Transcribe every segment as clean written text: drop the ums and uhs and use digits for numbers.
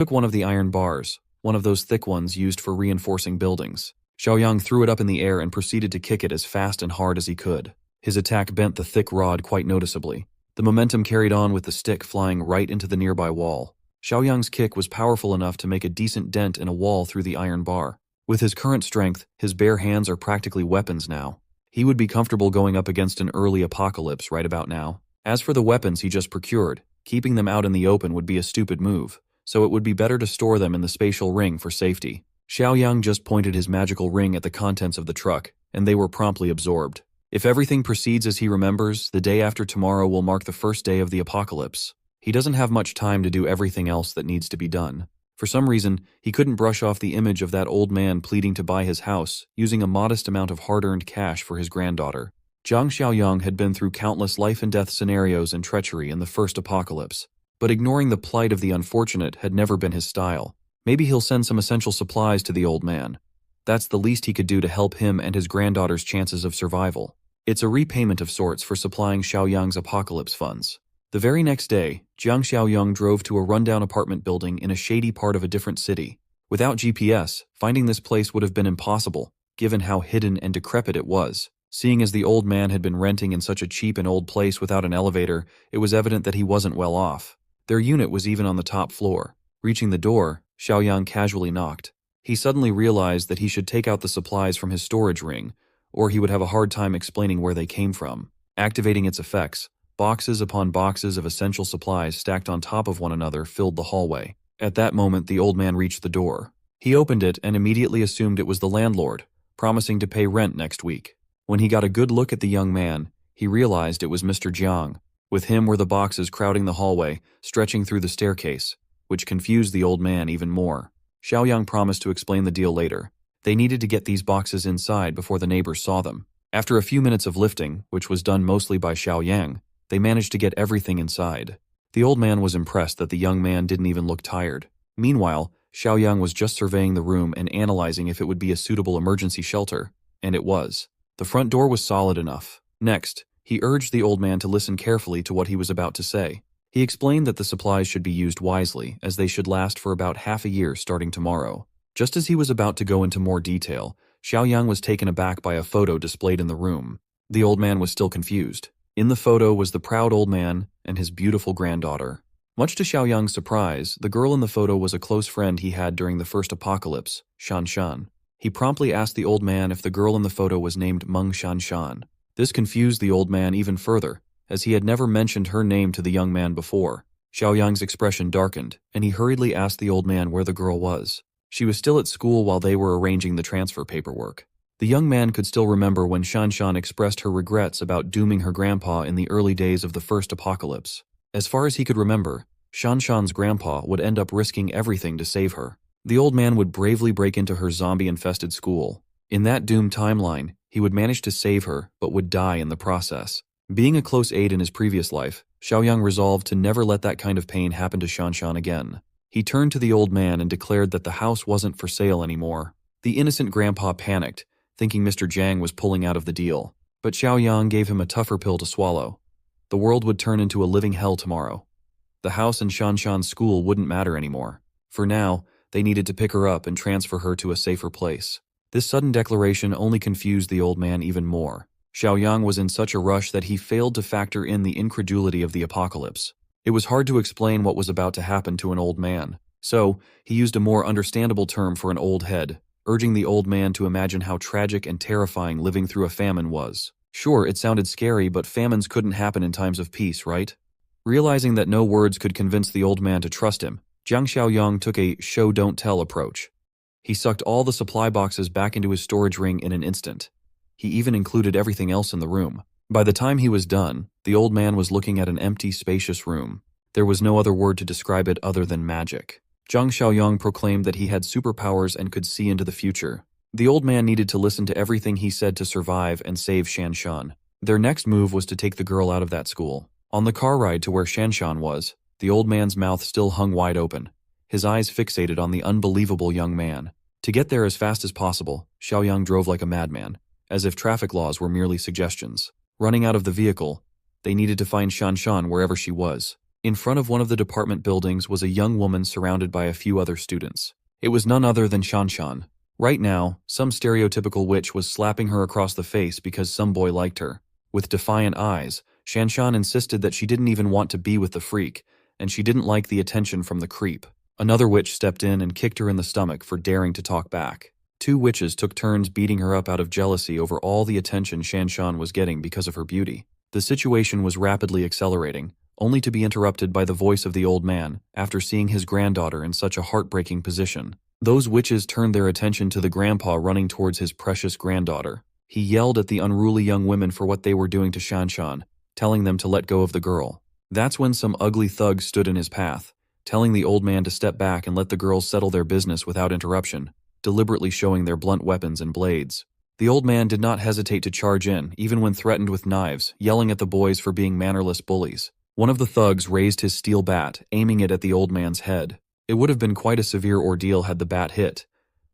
Took one of the iron bars, one of those thick ones used for reinforcing buildings. Xiaoyang threw it up in the air and proceeded to kick it as fast and hard as he could. His attack bent the thick rod quite noticeably. The momentum carried on with the stick flying right into the nearby wall. Xiaoyang's kick was powerful enough to make a decent dent in a wall through the iron bar. With his current strength, his bare hands are practically weapons now. He would be comfortable going up against an early apocalypse right about now. As for the weapons he just procured, keeping them out in the open would be a stupid move, so it would be better to store them in the spatial ring for safety. Xiaoyang just pointed his magical ring at the contents of the truck, and they were promptly absorbed. If everything proceeds as he remembers, the day after tomorrow will mark the first day of the apocalypse. He doesn't have much time to do everything else that needs to be done. For some reason, he couldn't brush off the image of that old man pleading to buy his house, using a modest amount of hard-earned cash for his granddaughter. Zhang Xiaoyang had been through countless life-and-death scenarios and treachery in the first apocalypse, but ignoring the plight of the unfortunate had never been his style. Maybe he'll send some essential supplies to the old man. That's the least he could do to help him and his granddaughter's chances of survival. It's a repayment of sorts for supplying Xiaoyang's apocalypse funds. The very next day, Zhang Xiaoyang drove to a rundown apartment building in a shady part of a different city. Without GPS, finding this place would have been impossible, given how hidden and decrepit it was. Seeing as the old man had been renting in such a cheap and old place without an elevator, it was evident that he wasn't well off. Their unit was even on the top floor. Reaching the door, Xiaoyang casually knocked. He suddenly realized that he should take out the supplies from his storage ring, or he would have a hard time explaining where they came from. Activating its effects, boxes upon boxes of essential supplies stacked on top of one another filled the hallway. At that moment, the old man reached the door. He opened it and immediately assumed it was the landlord, promising to pay rent next week. When he got a good look at the young man, he realized it was Mr. Jiang. With him were the boxes crowding the hallway, stretching through the staircase, which confused the old man even more. Xiaoyang promised to explain the deal later. They needed to get these boxes inside before the neighbors saw them. After a few minutes of lifting, which was done mostly by Xiaoyang, they managed to get everything inside. The old man was impressed that the young man didn't even look tired. Meanwhile, Xiaoyang was just surveying the room and analyzing if it would be a suitable emergency shelter, and it was. The front door was solid enough. Next, he urged the old man to listen carefully to what he was about to say. He explained that the supplies should be used wisely, as they should last for about half a year starting tomorrow. Just as he was about to go into more detail, Xiaoyang was taken aback by a photo displayed in the room. The old man was still confused. In the photo was the proud old man and his beautiful granddaughter. Much to Xiaoyang's surprise, the girl in the photo was a close friend he had during the first apocalypse, Shan Shan. He promptly asked the old man if the girl in the photo was named Meng Shan Shan. This confused the old man even further, as he had never mentioned her name to the young man before. Xiaoyang's expression darkened, and he hurriedly asked the old man where the girl was. She was still at school while they were arranging the transfer paperwork. The young man could still remember when Shan Shan expressed her regrets about dooming her grandpa in the early days of the first apocalypse. As far as he could remember, Shan Shan's grandpa would end up risking everything to save her. The old man would bravely break into her zombie-infested school. In that doomed timeline, he would manage to save her, but would die in the process. Being a close aide in his previous life, Xiaoyang resolved to never let that kind of pain happen to Shan Shan again. He turned to the old man and declared that the house wasn't for sale anymore. The innocent grandpa panicked, thinking Mr. Jiang was pulling out of the deal. But Xiaoyang gave him a tougher pill to swallow. The world would turn into a living hell tomorrow. The house and Shan Shan's school wouldn't matter anymore. For now, they needed to pick her up and transfer her to a safer place. This sudden declaration only confused the old man even more. Xiaoyang was in such a rush that he failed to factor in the incredulity of the apocalypse. It was hard to explain what was about to happen to an old man. So, he used a more understandable term for an old head, urging the old man to imagine how tragic and terrifying living through a famine was. Sure, it sounded scary, but famines couldn't happen in times of peace, right? Realizing that no words could convince the old man to trust him, Zhang Xiaoyang took a show-don't-tell approach. He sucked all the supply boxes back into his storage ring in an instant. He even included everything else in the room. By the time he was done, the old man was looking at an empty, spacious room. There was no other word to describe it other than magic. Zhang Xiaoyang proclaimed that he had superpowers and could see into the future. The old man needed to listen to everything he said to survive and save Shan Shan. Their next move was to take the girl out of that school. On the car ride to where Shan Shan was, the old man's mouth still hung wide open, his eyes fixated on the unbelievable young man. To get there as fast as possible, Xiaoyang drove like a madman, as if traffic laws were merely suggestions. Running out of the vehicle, they needed to find Shan Shan wherever she was. In front of one of the department buildings was a young woman surrounded by a few other students. It was none other than Shanshan. Right now, some stereotypical witch was slapping her across the face because some boy liked her. With defiant eyes, Shanshan insisted that she didn't even want to be with the freak, and she didn't like the attention from the creep. Another witch stepped in and kicked her in the stomach for daring to talk back. Two witches took turns beating her up out of jealousy over all the attention Shanshan was getting because of her beauty. The situation was rapidly accelerating, only to be interrupted by the voice of the old man after seeing his granddaughter in such a heartbreaking position. Those witches turned their attention to the grandpa running towards his precious granddaughter. He yelled at the unruly young women for what they were doing to Shanshan, telling them to let go of the girl. That's when some ugly thugs stood in his path, telling the old man to step back and let the girls settle their business without interruption, deliberately showing their blunt weapons and blades. The old man did not hesitate to charge in, even when threatened with knives, yelling at the boys for being mannerless bullies. One of the thugs raised his steel bat, aiming it at the old man's head. It would have been quite a severe ordeal had the bat hit,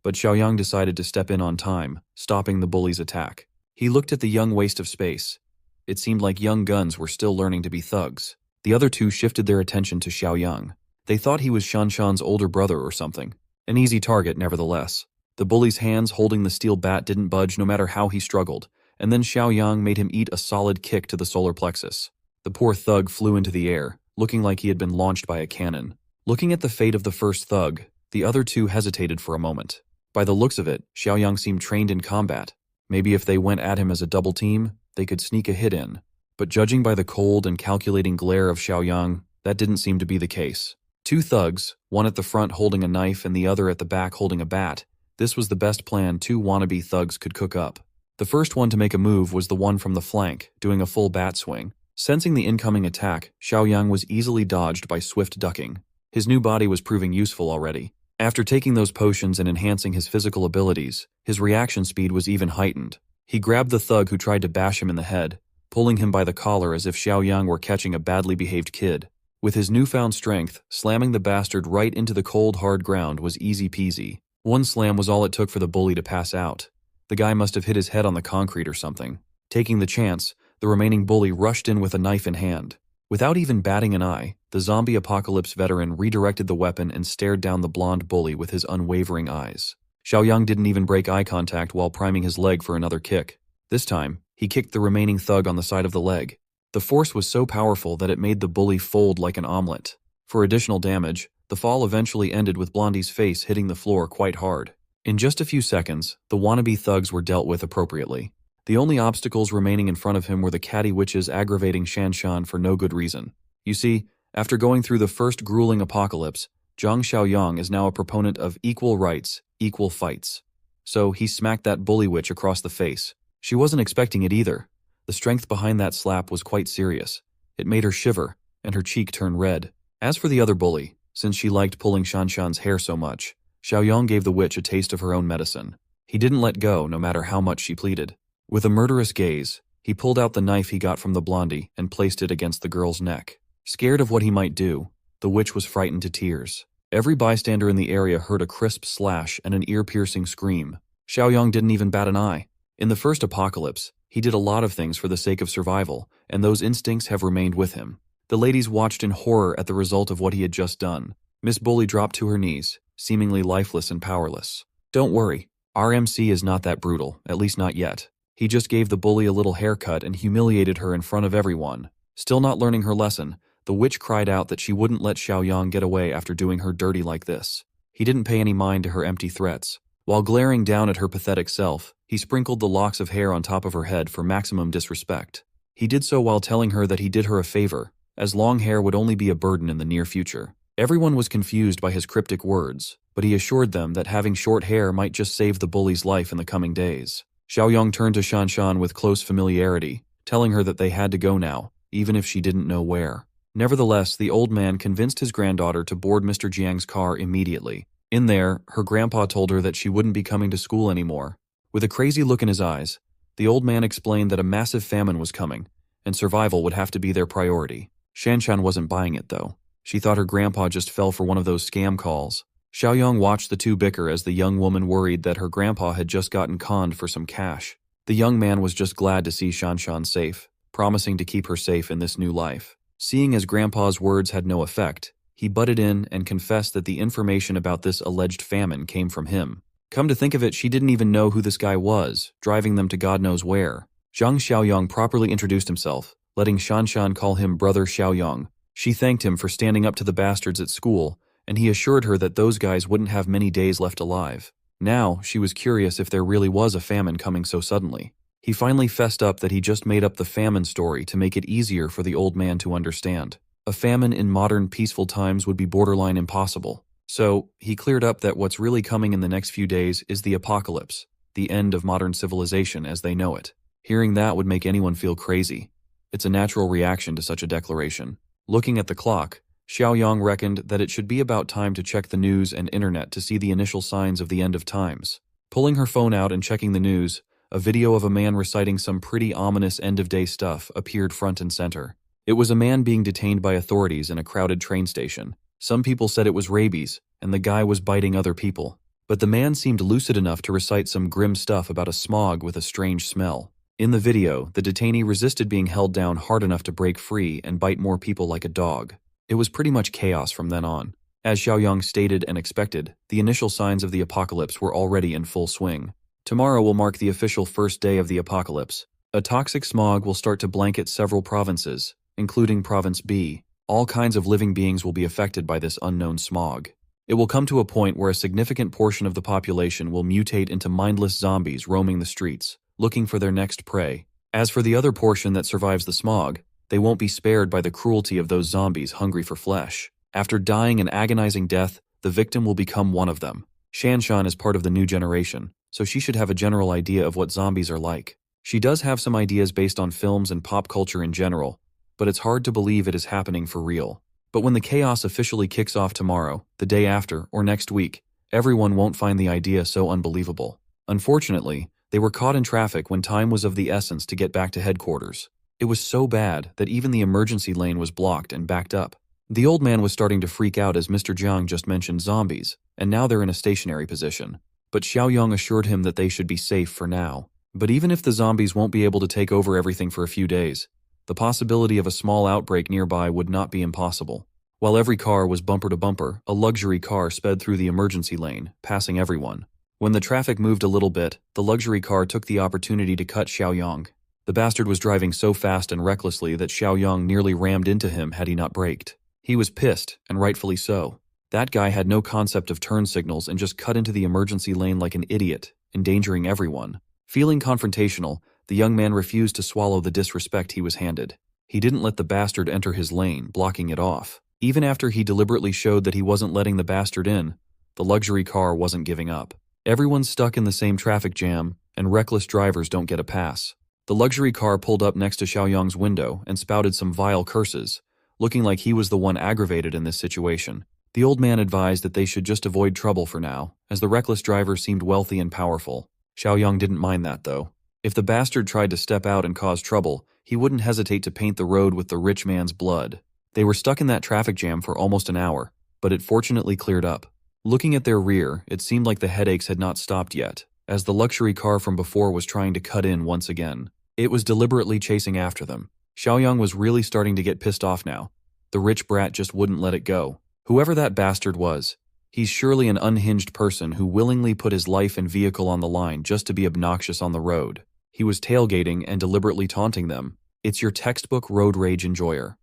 but Xiaoyang decided to step in on time, stopping the bully's attack. He looked at the young waste of space. It seemed like young guns were still learning to be thugs. The other two shifted their attention to Xiaoyang. They thought he was Shanshan's older brother or something. An easy target, nevertheless. The bully's hands holding the steel bat didn't budge no matter how he struggled, and then Xiaoyang made him eat a solid kick to the solar plexus. The poor thug flew into the air, looking like he had been launched by a cannon. Looking at the fate of the first thug, the other two hesitated for a moment. By the looks of it, Xiaoyang seemed trained in combat. Maybe if they went at him as a double team, they could sneak a hit in. But judging by the cold and calculating glare of Xiaoyang, that didn't seem to be the case. Two thugs, one at the front holding a knife and the other at the back holding a bat. This was the best plan two wannabe thugs could cook up. The first one to make a move was the one from the flank, doing a full bat swing. Sensing the incoming attack, Xiaoyang was easily dodged by swift ducking. His new body was proving useful already. After taking those potions and enhancing his physical abilities, his reaction speed was even heightened. He grabbed the thug who tried to bash him in the head, pulling him by the collar as if Xiaoyang were catching a badly behaved kid. With his newfound strength, slamming the bastard right into the cold, hard ground was easy peasy. One slam was all it took for the bully to pass out. The guy must have hit his head on the concrete or something. Taking the chance, the remaining bully rushed in with a knife in hand. Without even batting an eye, the zombie apocalypse veteran redirected the weapon and stared down the blonde bully with his unwavering eyes. Xiaoyang didn't even break eye contact while priming his leg for another kick. This time, he kicked the remaining thug on the side of the leg. The force was so powerful that it made the bully fold like an omelet. For additional damage, the fall eventually ended with Blondie's face hitting the floor quite hard. In just a few seconds, the wannabe thugs were dealt with appropriately. The only obstacles remaining in front of him were the catty witches aggravating Shanshan for no good reason. You see, after going through the first grueling apocalypse, Zhang Xiaoyang is now a proponent of equal rights, equal fights. So he smacked that bully witch across the face. She wasn't expecting it either. The strength behind that slap was quite serious. It made her shiver, and her cheek turn red. As for the other bully, since she liked pulling Shanshan's hair so much, Xiaoyang gave the witch a taste of her own medicine. He didn't let go no matter how much she pleaded. With a murderous gaze, he pulled out the knife he got from the blondie and placed it against the girl's neck. Scared of what he might do, the witch was frightened to tears. Every bystander in the area heard a crisp slash and an ear-piercing scream. Xiaoyang didn't even bat an eye. In the first apocalypse, he did a lot of things for the sake of survival, and those instincts have remained with him. The ladies watched in horror at the result of what he had just done. Miss Bully dropped to her knees, seemingly lifeless and powerless. Don't worry, our MC is not that brutal, at least not yet. He just gave the bully a little haircut and humiliated her in front of everyone. Still not learning her lesson, the witch cried out that she wouldn't let Xiaoyang get away after doing her dirty like this. He didn't pay any mind to her empty threats. While glaring down at her pathetic self, he sprinkled the locks of hair on top of her head for maximum disrespect. He did so while telling her that he did her a favor, as long hair would only be a burden in the near future. Everyone was confused by his cryptic words, but he assured them that having short hair might just save the bully's life in the coming days. Xiaoyang turned to Shanshan with close familiarity, telling her that they had to go now, even if she didn't know where. Nevertheless, the old man convinced his granddaughter to board Mr. Jiang's car immediately. In there, her grandpa told her that she wouldn't be coming to school anymore. With a crazy look in his eyes, the old man explained that a massive famine was coming, and survival would have to be their priority. Shanshan wasn't buying it, though. She thought her grandpa just fell for one of those scam calls. Xiaoyang watched the two bicker as the young woman worried that her grandpa had just gotten conned for some cash. The young man was just glad to see Shanshan safe, promising to keep her safe in this new life. Seeing as Grandpa's words had no effect, he butted in and confessed that the information about this alleged famine came from him. Come to think of it, she didn't even know who this guy was, driving them to God knows where. Zhang Xiaoyong properly introduced himself, letting Shanshan call him Brother Xiaoyong. She thanked him for standing up to the bastards at school, and he assured her that those guys wouldn't have many days left alive. Now, she was curious if there really was a famine coming so suddenly. He finally fessed up that he just made up the famine story to make it easier for the old man to understand. A famine in modern peaceful times would be borderline impossible. So, he cleared up that what's really coming in the next few days is the apocalypse, the end of modern civilization as they know it. Hearing that would make anyone feel crazy. It's a natural reaction to such a declaration. Looking at the clock, Xiaoyong reckoned that it should be about time to check the news and internet to see the initial signs of the end of times. Pulling her phone out and checking the news, a video of a man reciting some pretty ominous end-of-day stuff appeared front and center. It was a man being detained by authorities in a crowded train station. Some people said it was rabies, and the guy was biting other people. But the man seemed lucid enough to recite some grim stuff about a smog with a strange smell. In the video, the detainee resisted being held down hard enough to break free and bite more people like a dog. It was pretty much chaos from then on. As Xiaoyong stated and expected, the initial signs of the apocalypse were already in full swing. Tomorrow will mark the official first day of the apocalypse. A toxic smog will start to blanket several provinces, including Province B. All kinds of living beings will be affected by this unknown smog. It will come to a point where a significant portion of the population will mutate into mindless zombies roaming the streets, looking for their next prey. As for the other portion that survives the smog, they won't be spared by the cruelty of those zombies hungry for flesh. After dying an agonizing death, the victim will become one of them. Shanshan is part of the new generation, so she should have a general idea of what zombies are like. She does have some ideas based on films and pop culture in general, but it's hard to believe it is happening for real. But when the chaos officially kicks off tomorrow, the day after, or next week, everyone won't find the idea so unbelievable. Unfortunately, they were caught in traffic when time was of the essence to get back to headquarters. It was so bad that even the emergency lane was blocked and backed up. The old man was starting to freak out as Mr. Jiang just mentioned zombies, and now they're in a stationary position. But Xiaoyong assured him that they should be safe for now. But even if the zombies won't be able to take over everything for a few days, the possibility of a small outbreak nearby would not be impossible. While every car was bumper to bumper, a luxury car sped through the emergency lane, passing everyone. When the traffic moved a little bit, the luxury car took the opportunity to cut Xiaoyong. The bastard was driving so fast and recklessly that Xiaoyong nearly rammed into him had he not braked. He was pissed, and rightfully so. That guy had no concept of turn signals and just cut into the emergency lane like an idiot, endangering everyone. Feeling confrontational, the young man refused to swallow the disrespect he was handed. He didn't let the bastard enter his lane, blocking it off. Even after he deliberately showed that he wasn't letting the bastard in, the luxury car wasn't giving up. Everyone's stuck in the same traffic jam, and reckless drivers don't get a pass. The luxury car pulled up next to Xiaoyong's window and spouted some vile curses, looking like he was the one aggravated in this situation. The old man advised that they should just avoid trouble for now, as the reckless driver seemed wealthy and powerful. Xiaoyong didn't mind that, though. If the bastard tried to step out and cause trouble, he wouldn't hesitate to paint the road with the rich man's blood. They were stuck in that traffic jam for almost an hour, but it fortunately cleared up. Looking at their rear, it seemed like the headaches had not stopped yet, as the luxury car from before was trying to cut in once again. It was deliberately chasing after them. Xiaoyong was really starting to get pissed off now. The rich brat just wouldn't let it go. Whoever that bastard was, he's surely an unhinged person who willingly put his life and vehicle on the line just to be obnoxious on the road. He was tailgating and deliberately taunting them. It's your textbook road rage enjoyer.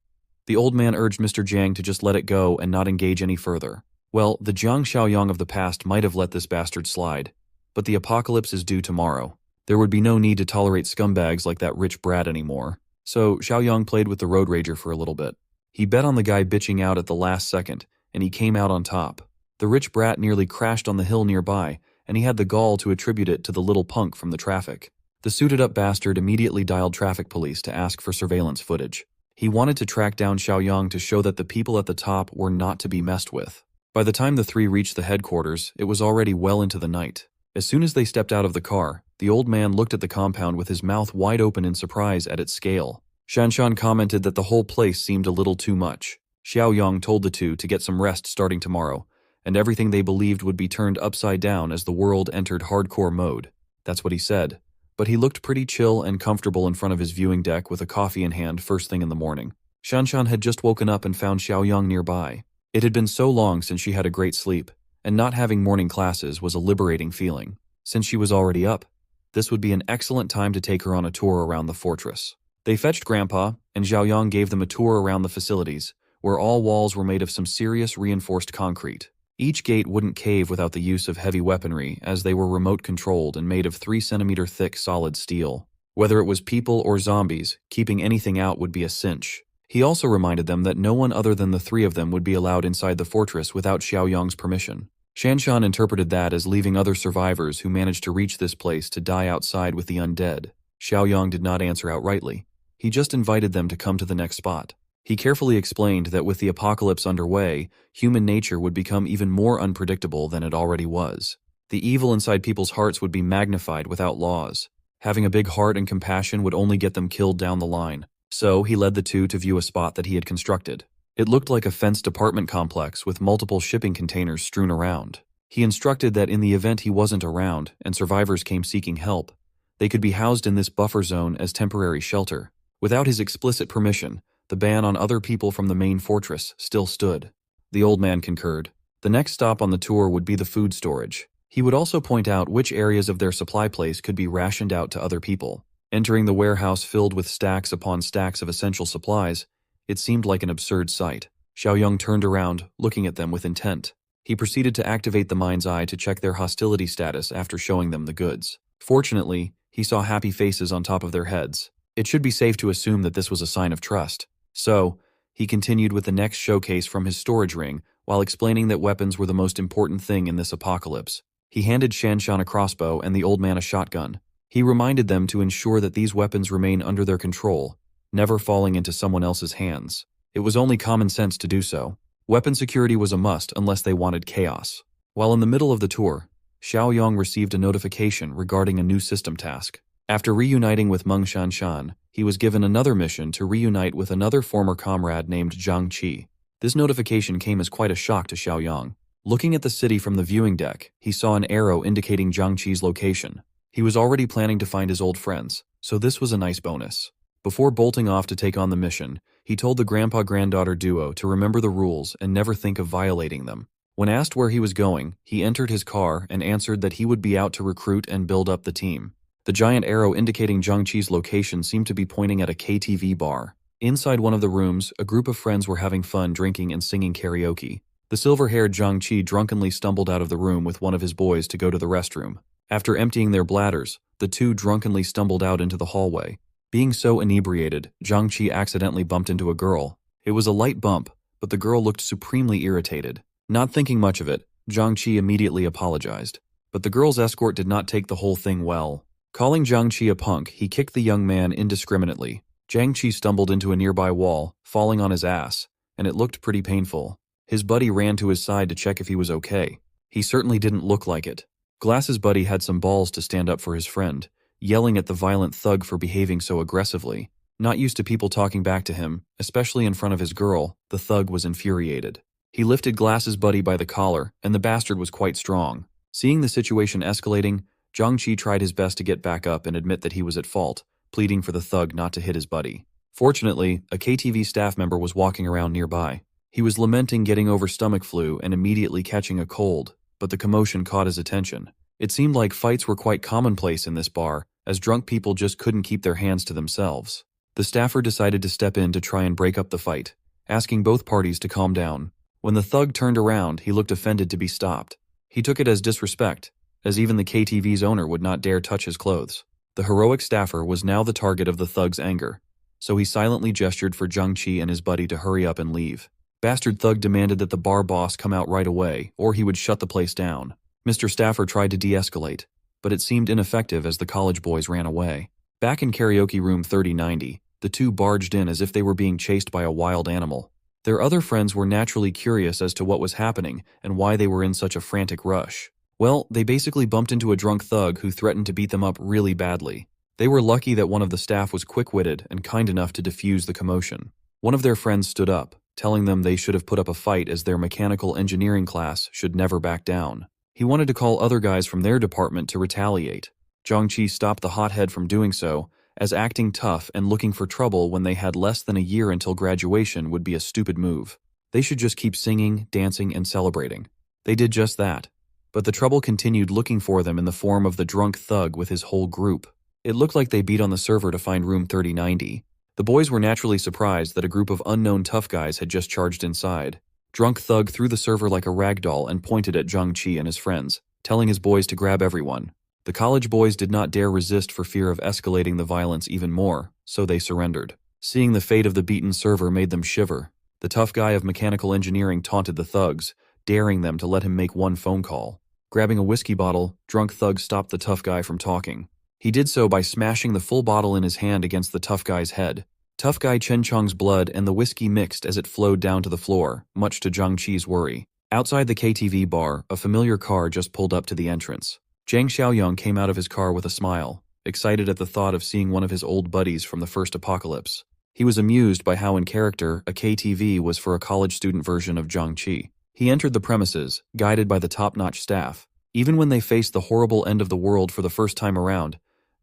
The old man urged Mr. Jiang to just let it go and not engage any further. Well, the Jiang Xiaoyong of the past might have let this bastard slide, but the apocalypse is due tomorrow. There would be no need to tolerate scumbags like that rich brat anymore. So Xiaoyong played with the road rager for a little bit. He bet on the guy bitching out at the last second, and he came out on top. The rich brat nearly crashed on the hill nearby, and he had the gall to attribute it to the little punk from the traffic. The suited-up bastard immediately dialed traffic police to ask for surveillance footage. He wanted to track down Xiaoyong to show that the people at the top were not to be messed with. By the time the three reached the headquarters, it was already well into the night. As soon as they stepped out of the car, the old man looked at the compound with his mouth wide open in surprise at its scale. Shanshan commented that the whole place seemed a little too much. Xiaoyong told the two to get some rest starting tomorrow, and everything they believed would be turned upside down as the world entered hardcore mode. That's what he said. But he looked pretty chill and comfortable in front of his viewing deck with a coffee in hand first thing in the morning. Shanshan had just woken up and found Xiaoyang nearby. It had been so long since she had a great sleep, and not having morning classes was a liberating feeling. Since she was already up, this would be an excellent time to take her on a tour around the fortress. They fetched Grandpa, and Xiaoyang gave them a tour around the facilities, where all walls were made of some serious reinforced concrete. Each gate wouldn't cave without the use of heavy weaponry, as they were remote-controlled and made of 3-centimeter thick solid steel. Whether it was people or zombies, keeping anything out would be a cinch. He also reminded them that no one other than the three of them would be allowed inside the fortress without Xiaoyang's permission. Shanshan interpreted that as leaving other survivors who managed to reach this place to die outside with the undead. Xiaoyang did not answer outrightly. He just invited them to come to the next spot. He carefully explained that with the apocalypse underway, human nature would become even more unpredictable than it already was. The evil inside people's hearts would be magnified without laws. Having a big heart and compassion would only get them killed down the line. So he led the two to view a spot that he had constructed. It looked like a fenced apartment complex with multiple shipping containers strewn around. He instructed that in the event he wasn't around and survivors came seeking help, they could be housed in this buffer zone as temporary shelter. Without his explicit permission, the ban on other people from the main fortress still stood. The old man concurred. The next stop on the tour would be the food storage. He would also point out which areas of their supply place could be rationed out to other people. Entering the warehouse filled with stacks upon stacks of essential supplies, it seemed like an absurd sight. Xiaoyang turned around, looking at them with intent. He proceeded to activate the mind's eye to check their hostility status after showing them the goods. Fortunately, he saw happy faces on top of their heads. It should be safe to assume that this was a sign of trust. So, he continued with the next showcase from his storage ring, while explaining that weapons were the most important thing in this apocalypse. He handed Shanshan a crossbow and the old man a shotgun. He reminded them to ensure that these weapons remain under their control, never falling into someone else's hands. It was only common sense to do so. Weapon security was a must unless they wanted chaos. While in the middle of the tour, Xiaoyang received a notification regarding a new system task. After reuniting with Meng Shanshan, he was given another mission to reunite with another former comrade named Zhang Qi. This notification came as quite a shock to Xiaoyang. Looking at the city from the viewing deck, he saw an arrow indicating Zhang Qi's location. He was already planning to find his old friends, so this was a nice bonus. Before bolting off to take on the mission, he told the grandpa-granddaughter duo to remember the rules and never think of violating them. When asked where he was going, he entered his car and answered that he would be out to recruit and build up the team. The giant arrow indicating Zhang Qi's location seemed to be pointing at a KTV bar. Inside one of the rooms, a group of friends were having fun drinking and singing karaoke. The silver-haired Zhang Qi drunkenly stumbled out of the room with one of his boys to go to the restroom. After emptying their bladders, the two drunkenly stumbled out into the hallway. Being so inebriated, Zhang Qi accidentally bumped into a girl. It was a light bump, but the girl looked supremely irritated. Not thinking much of it, Zhang Qi immediately apologized. But the girl's escort did not take the whole thing well. Calling Zhang Qi a punk, he kicked the young man indiscriminately. Zhang Qi stumbled into a nearby wall, falling on his ass, and it looked pretty painful. His buddy ran to his side to check if he was okay. He certainly didn't look like it. Glass's buddy had some balls to stand up for his friend, yelling at the violent thug for behaving so aggressively. Not used to people talking back to him, especially in front of his girl, the thug was infuriated. He lifted Glass's buddy by the collar, and the bastard was quite strong. Seeing the situation escalating, Zhang Qi tried his best to get back up and admit that he was at fault, pleading for the thug not to hit his buddy. Fortunately, a KTV staff member was walking around nearby. He was lamenting getting over stomach flu and immediately catching a cold, but the commotion caught his attention. It seemed like fights were quite commonplace in this bar, as drunk people just couldn't keep their hands to themselves. The staffer decided to step in to try and break up the fight, asking both parties to calm down. When the thug turned around, he looked offended to be stopped. He took it as disrespect, as even the KTV's owner would not dare touch his clothes. The heroic staffer was now the target of the thug's anger, so he silently gestured for Zhang Qi and his buddy to hurry up and leave. Bastard thug demanded that the bar boss come out right away, or he would shut the place down. Mr. Staffer tried to de-escalate, but it seemed ineffective as the college boys ran away. Back in karaoke room 3090, the two barged in as if they were being chased by a wild animal. Their other friends were naturally curious as to what was happening and why they were in such a frantic rush. Well, they basically bumped into a drunk thug who threatened to beat them up really badly. They were lucky that one of the staff was quick-witted and kind enough to defuse the commotion. One of their friends stood up, telling them they should have put up a fight as their mechanical engineering class should never back down. He wanted to call other guys from their department to retaliate. Zhang Qi stopped the hothead from doing so, as acting tough and looking for trouble when they had less than a year until graduation would be a stupid move. They should just keep singing, dancing, and celebrating. They did just that. But the trouble continued looking for them in the form of the drunk thug with his whole group. It looked like they beat on the server to find room 3090. The boys were naturally surprised that a group of unknown tough guys had just charged inside. Drunk thug threw the server like a ragdoll and pointed at Zhang-Chi and his friends, telling his boys to grab everyone. The college boys did not dare resist for fear of escalating the violence even more, so they surrendered. Seeing the fate of the beaten server made them shiver. The tough guy of mechanical engineering taunted the thugs, daring them to let him make one phone call. Grabbing a whiskey bottle, drunk thug stopped the tough guy from talking. He did so by smashing the full bottle in his hand against the tough guy's head. Tough guy Chen Chong's blood and the whiskey mixed as it flowed down to the floor, much to Zhang-Chi's worry. Outside the KTV bar, a familiar car just pulled up to the entrance. Zhang Xiaoyang came out of his car with a smile, excited at the thought of seeing one of his old buddies from the first apocalypse. He was amused by how in character a KTV was for a college student version of Zhang-Chi. He entered the premises, guided by the top-notch staff. Even when they faced the horrible end of the world for the first time around,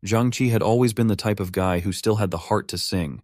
Zhang-Chi had always been the type of guy who still had the heart to sing.